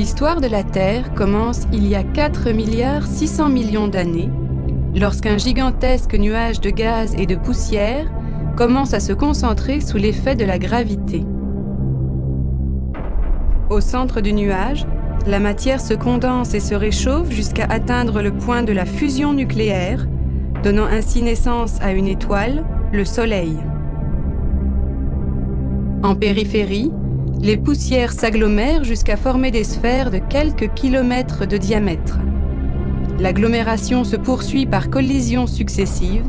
L'histoire de la Terre commence il y a 4 milliards 600 millions d'années, lorsqu'un gigantesque nuage de gaz et de poussière commence à se concentrer sous l'effet de la gravité. Au centre du nuage, la matière se condense et se réchauffe jusqu'à atteindre le point de la fusion nucléaire, donnant ainsi naissance à une étoile, le Soleil. En périphérie, les poussières s'agglomèrent jusqu'à former des sphères de quelques kilomètres de diamètre. L'agglomération se poursuit par collisions successives,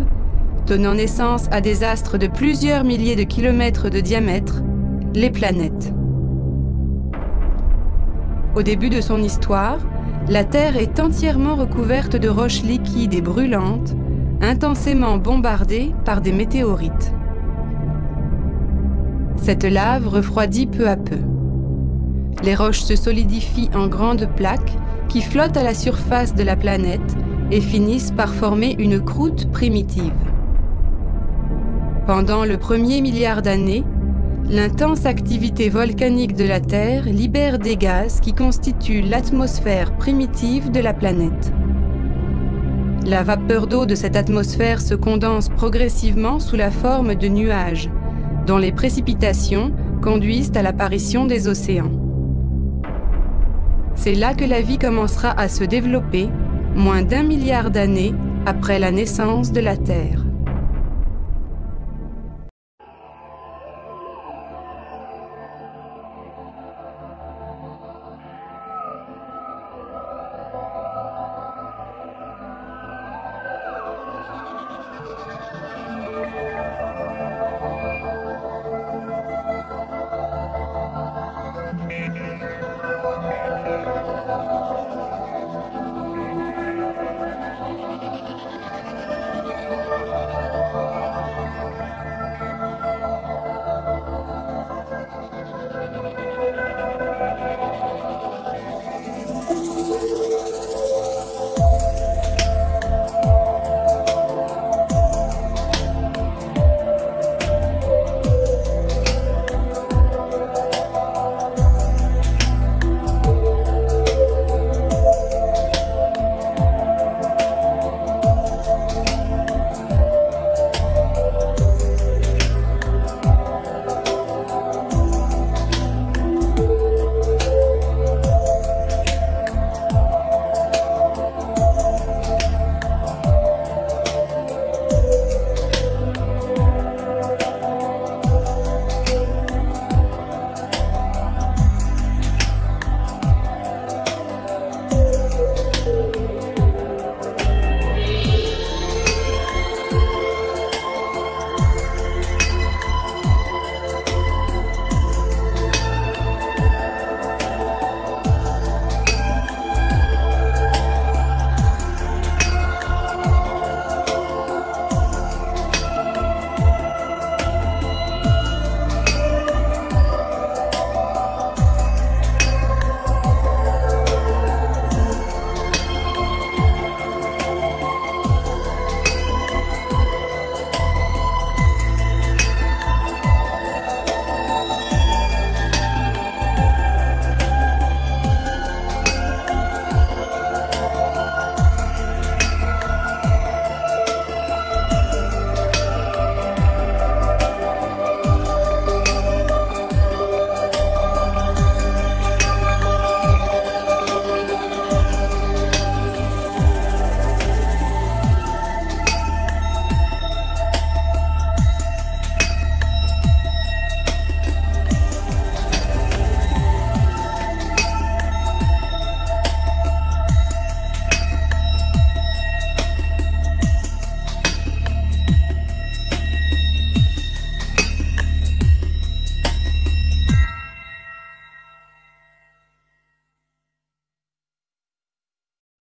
donnant naissance à des astres de plusieurs milliers de kilomètres de diamètre, les planètes. Au début de son histoire, la Terre est entièrement recouverte de roches liquides et brûlantes, intensément bombardées par des météorites. Cette lave refroidit peu à peu. Les roches se solidifient en grandes plaques qui flottent à la surface de la planète et finissent par former une croûte primitive. Pendant le premier milliard d'années, l'intense activité volcanique de la Terre libère des gaz qui constituent l'atmosphère primitive de la planète. La vapeur d'eau de cette atmosphère se condense progressivement sous la forme de nuages, dont les précipitations conduisent à l'apparition des océans. C'est là que la vie commencera à se développer, moins d'1 milliard d'années après la naissance de la Terre.